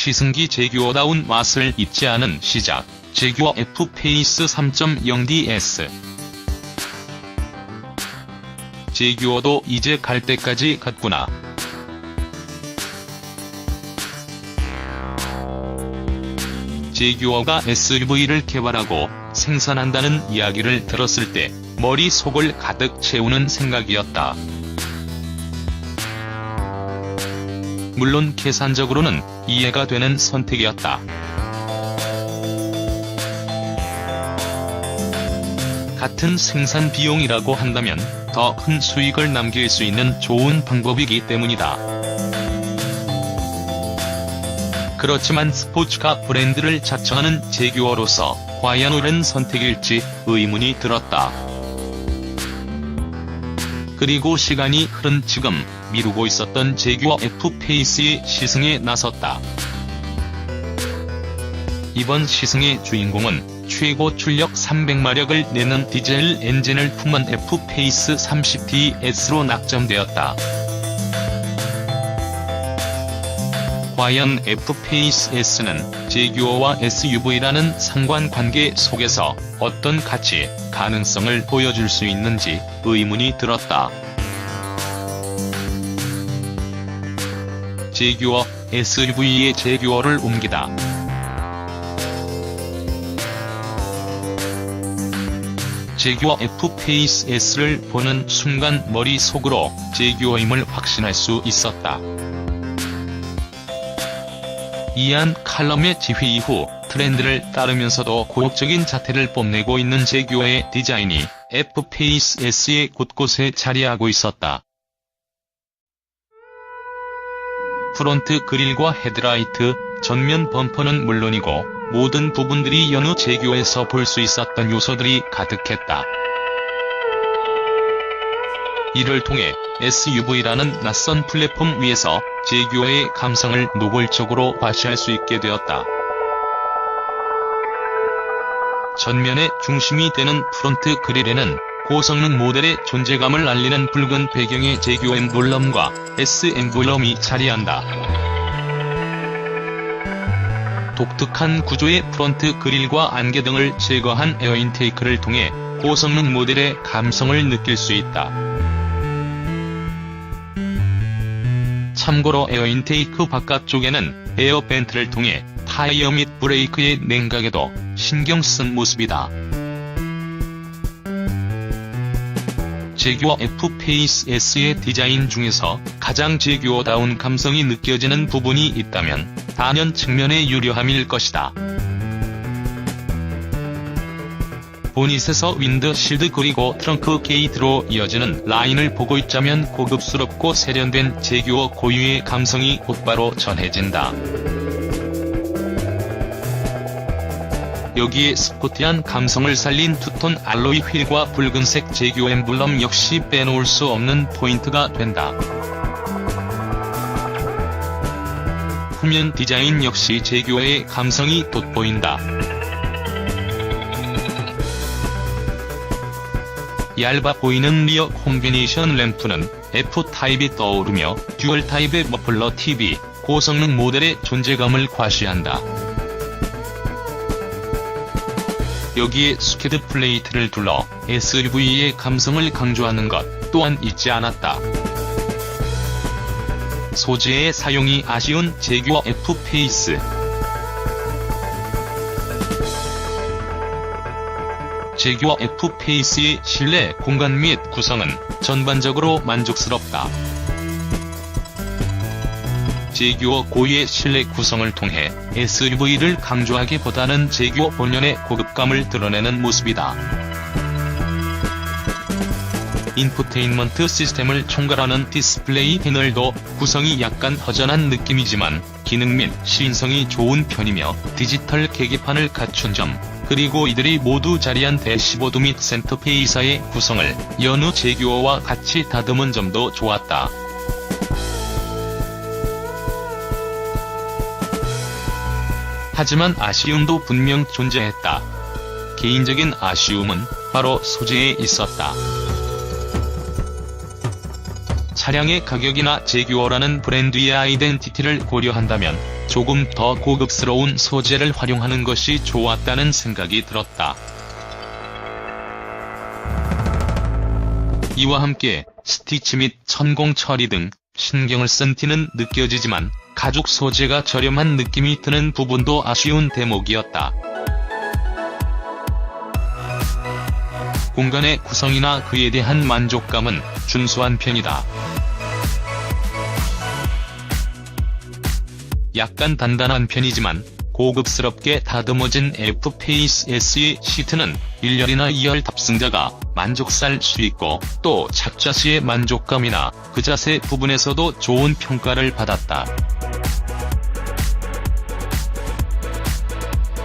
시승기 제규어다운 맛을 잊지 않은 시작, 제규어 F-페이스 3.0DS. 제규어도 이제 갈 때까지 갔구나. 제규어가 SUV를 개발하고 생산한다는 이야기를 들었을 때 머릿속을 가득 채우는 생각이었다. 물론 계산적으로는 이해가 되는 선택이었다. 같은 생산 비용이라고 한다면 더 큰 수익을 남길 수 있는 좋은 방법이기 때문이다. 그렇지만 스포츠카 브랜드를 자처하는 제규어로서 과연 옳은 선택일지 의문이 들었다. 그리고 시간이 흐른 지금 미루고 있었던 제규어 F-페이스의 시승에 나섰다. 이번 시승의 주인공은 최고 출력 300마력을 내는 디젤 엔진을 품은 F-페이스 30DS로 낙점되었다. 과연 F-페이스 S는 제규어와 SUV라는 상관관계 속에서 어떤 가치, 가능성을 보여줄 수 있는지 의문이 들었다. 제규어, SUV의 제규어를 옮기다. 제규어 F-페이스 S를 보는 순간 머릿속으로 제규어임을 확신할 수 있었다. 이안 칼럼의 지휘 이후 트렌드를 따르면서도 고혹적인 자태를 뽐내고 있는 제규어의 디자인이 F-페이스 S의 곳곳에 자리하고 있었다. 프론트 그릴과 헤드라이트, 전면 범퍼는 물론이고 모든 부분들이 여느 제규어에서 볼 수 있었던 요소들이 가득했다. 이를 통해 SUV라는 낯선 플랫폼 위에서 제규어의 감성을 노골적으로 과시할 수 있게 되었다. 전면의 중심이 되는 프론트 그릴에는 고성능 모델의 존재감을 알리는 붉은 배경의 제규어 엠블럼과 S 엠블럼이 자리한다. 독특한 구조의 프론트 그릴과 안개등을 제거한 에어인테이크를 통해 고성능 모델의 감성을 느낄 수 있다. 참고로 에어인테이크 바깥쪽에는 에어벤트를 통해 타이어 및 브레이크의 냉각에도 신경 쓴 모습이다. 제규어 F-페이스 S의 디자인 중에서 가장 제규어다운 감성이 느껴지는 부분이 있다면 단연 측면의 유려함일 것이다. 보닛에서 윈드실드 그리고 트렁크 게이트로 이어지는 라인을 보고 있자면 고급스럽고 세련된 제규어 고유의 감성이 곧바로 전해진다. 여기에 스포티한 감성을 살린 투톤 알로이 휠과 붉은색 제규어 엠블럼 역시 빼놓을 수 없는 포인트가 된다. 후면 디자인 역시 제규어의 감성이 돋보인다. 얇아 보이는 리어 콤비네이션 램프는 F-타입이 떠오르며 듀얼타입의 머플러 TV, 고성능 모델의 존재감을 과시한다. 여기에 스캐드 플레이트를 둘러 SUV의 감성을 강조하는 것 또한 잊지 않았다. 소재의 사용이 아쉬운 제규어 F-페이스. 제규어 F-페이스의 실내 공간 및 구성은 전반적으로 만족스럽다. 제규어 고유의 실내 구성을 통해 SUV를 강조하기보다는 제규어 본연의 고급감을 드러내는 모습이다. 인포테인먼트 시스템을 총괄하는 디스플레이 패널도 구성이 약간 허전한 느낌이지만 기능 및 시인성이 좋은 편이며 디지털 계기판을 갖춘 점, 그리고 이들이 모두 자리한 대시보드 및 센터페이사의 구성을 여느 제규어와 같이 다듬은 점도 좋았다. 하지만 아쉬움도 분명 존재했다. 개인적인 아쉬움은 바로 소재에 있었다. 차량의 가격이나 제규어라는 브랜드의 아이덴티티를 고려한다면 조금 더 고급스러운 소재를 활용하는 것이 좋았다는 생각이 들었다. 이와 함께 스티치 및 천공 처리 등 신경을 쓴 티는 느껴지지만 가죽 소재가 저렴한 느낌이 드는 부분도 아쉬운 대목이었다. 공간의 구성이나 그에 대한 만족감은 준수한 편이다. 약간 단단한 편이지만 고급스럽게 다듬어진 F-페이스 S의 시트는 1열이나 2열 탑승자가 만족살 수 있고 또 착좌 시의 만족감이나 그 자세 부분에서도 좋은 평가를 받았다.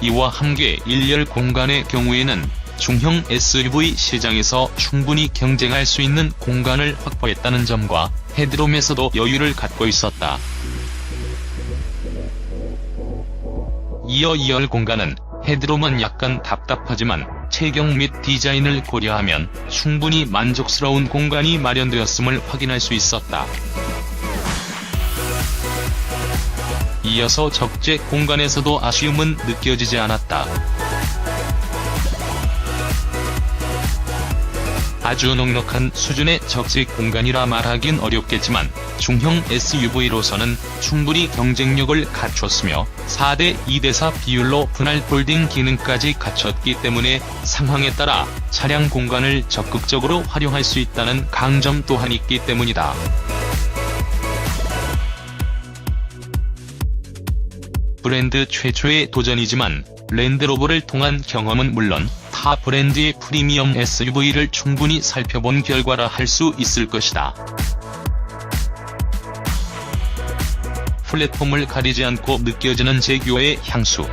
이와 함께 1열 공간의 경우에는 중형 SUV 시장에서 충분히 경쟁할 수 있는 공간을 확보했다는 점과 헤드룸에서도 여유를 갖고 있었다. 이어 2열 공간은 헤드룸은 약간 답답하지만 체격 및 디자인을 고려하면 충분히 만족스러운 공간이 마련되었음을 확인할 수 있었다. 이어서 적재 공간에서도 아쉬움은 느껴지지 않았다. 아주 넉넉한 수준의 적재 공간이라 말하긴 어렵겠지만 중형 SUV로서는 충분히 경쟁력을 갖췄으며 4대 2대4 비율로 분할 폴딩 기능까지 갖췄기 때문에 상황에 따라 차량 공간을 적극적으로 활용할 수 있다는 강점 또한 있기 때문이다. 브랜드 최초의 도전이지만 랜드로버를 통한 경험은 물론 타 브랜드의 프리미엄 SUV를 충분히 살펴본 결과라 할 수 있을 것이다. 플랫폼을 가리지 않고 느껴지는 제규어의 향수.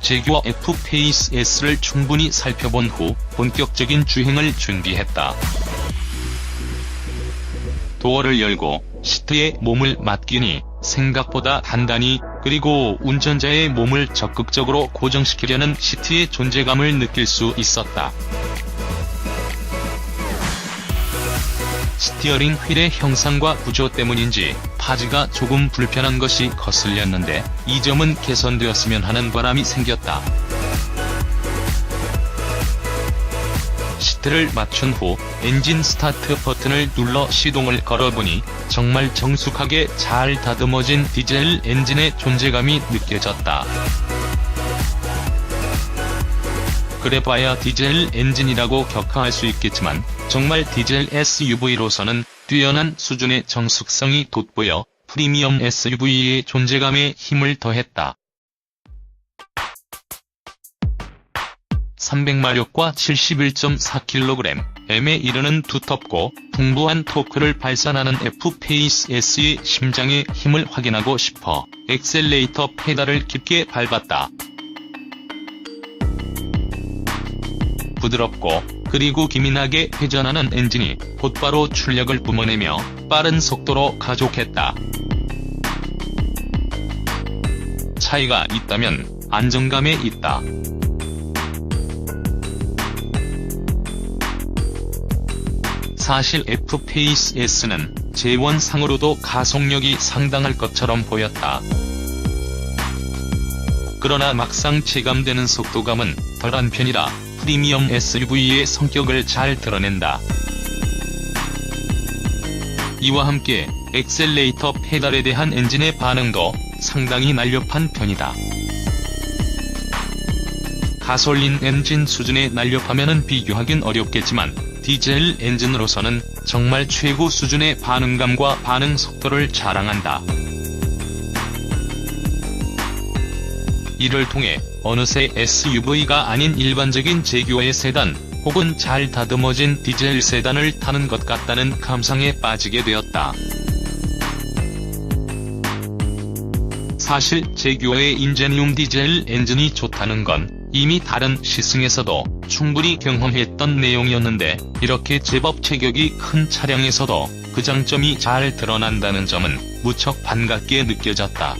제규어 F-페이스 S를 충분히 살펴본 후 본격적인 주행을 준비했다. 도어를 열고 시트에 몸을 맡기니 생각보다 단단히 그리고 운전자의 몸을 적극적으로 고정시키려는 시트의 존재감을 느낄 수 있었다. 스티어링 휠의 형상과 구조 때문인지 파지가 조금 불편한 것이 거슬렸는데 이 점은 개선되었으면 하는 바람이 생겼다. 시트를 맞춘 후 엔진 스타트 버튼을 눌러 시동을 걸어보니 정말 정숙하게 잘 다듬어진 디젤 엔진의 존재감이 느껴졌다. 그래봐야 디젤 엔진이라고 격하할 수 있겠지만 정말 디젤 SUV로서는 뛰어난 수준의 정숙성이 돋보여 프리미엄 SUV의 존재감에 힘을 더했다. 300마력과 71.4kg에 이르는 두텁고 풍부한 토크를 발산하는 F-페이스 S의 심장의 힘을 확인하고 싶어 엑셀레이터 페달을 깊게 밟았다. 부드럽고 그리고 기민하게 회전하는 엔진이 곧바로 출력을 뿜어내며 빠른 속도로 가속했다. 차이가 있다면 안정감에 있다. 사실 F-페이스 S는 재원상으로도 가속력이 상당할 것처럼 보였다. 그러나 막상 체감되는 속도감은 덜한 편이라 프리미엄 SUV의 성격을 잘 드러낸다. 이와 함께 엑셀레이터 페달에 대한 엔진의 반응도 상당히 날렵한 편이다. 가솔린 엔진 수준의 날렵함에는 비교하긴 어렵겠지만 디젤 엔진으로서는 정말 최고 수준의 반응감과 반응 속도를 자랑한다. 이를 통해 어느새 SUV가 아닌 일반적인 제규어의 세단 혹은 잘 다듬어진 디젤 세단을 타는 것 같다는 감상에 빠지게 되었다. 사실 제규어의 인제니움 디젤 엔진이 좋다는 건 이미 다른 시승에서도 충분히 경험했던 내용이었는데 이렇게 제법 체격이 큰 차량에서도 그 장점이 잘 드러난다는 점은 무척 반갑게 느껴졌다.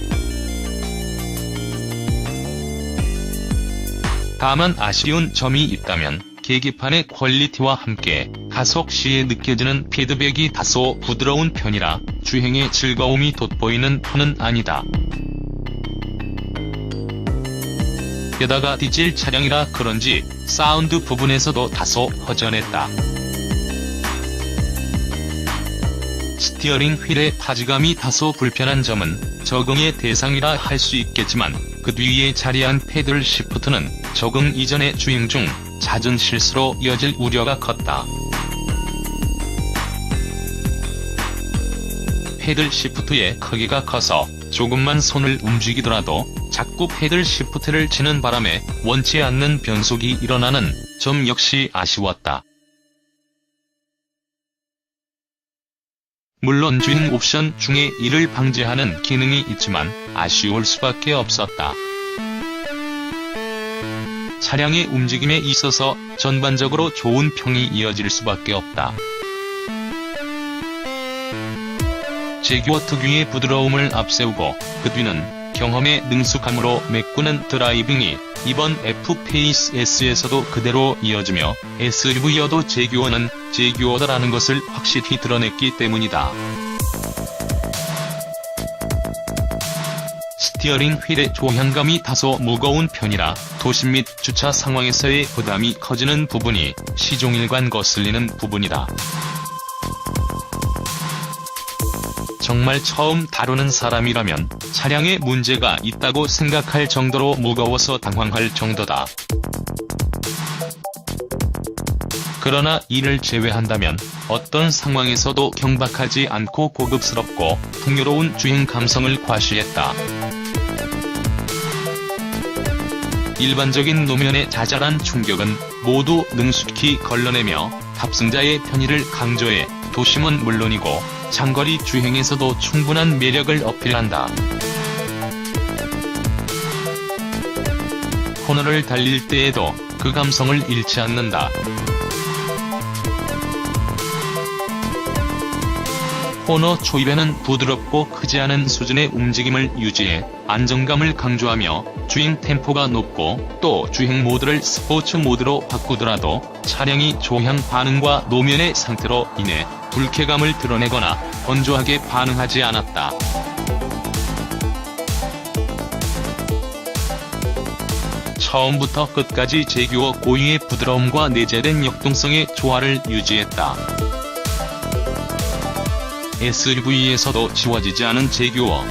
다만 아쉬운 점이 있다면 계기판의 퀄리티와 함께 가속 시에 느껴지는 피드백이 다소 부드러운 편이라 주행의 즐거움이 돋보이는 편은 아니다. 게다가 디젤 차량이라 그런지 사운드 부분에서도 다소 허전했다. 스티어링 휠의 파지감이 다소 불편한 점은 적응의 대상이라 할 수 있겠지만 그 뒤에 자리한 패들 시프트는 적응 이전의 주행 중 잦은 실수로 이어질 우려가 컸다. 패들 시프트의 크기가 커서 조금만 손을 움직이더라도 자꾸 패들 시프트를 치는 바람에 원치 않는 변속이 일어나는 점 역시 아쉬웠다. 물론 주행 옵션 중에 이를 방지하는 기능이 있지만 아쉬울 수밖에 없었다. 차량의 움직임에 있어서 전반적으로 좋은 평이 이어질 수밖에 없다. 제규어 특유의 부드러움을 앞세우고 그 뒤는 경험의 능숙함으로 메꾸는 드라이빙이 이번 F-페이스 S에서도 그대로 이어지며 SUV여도 제규어는 제규어다라는 것을 확실히 드러냈기 때문이다. 스티어링 휠의 조향감이 다소 무거운 편이라 도심 및 주차 상황에서의 부담이 커지는 부분이 시종일관 거슬리는 부분이다. 정말 처음 다루는 사람이라면 차량에 문제가 있다고 생각할 정도로 무거워서 당황할 정도다. 그러나 이를 제외한다면 어떤 상황에서도 경박하지 않고 고급스럽고 풍요로운 주행 감성을 과시했다. 일반적인 노면의 자잘한 충격은 모두 능숙히 걸러내며 탑승자의 편의를 강조해 도심은 물론이고 장거리 주행에서도 충분한 매력을 어필한다. 코너를 달릴 때에도 그 감성을 잃지 않는다. 코너 초입에는 부드럽고 크지 않은 수준의 움직임을 유지해 안정감을 강조하며 주행 템포가 높고 또 주행 모드를 스포츠 모드로 바꾸더라도 차량이 조향 반응과 노면의 상태로 인해 불쾌감을 드러내거나 건조하게 반응하지 않았다. 처음부터 끝까지 제규어 고유의 부드러움과 내재된 역동성의 조화를 유지했다. SUV에서도 지워지지 않은 제규어.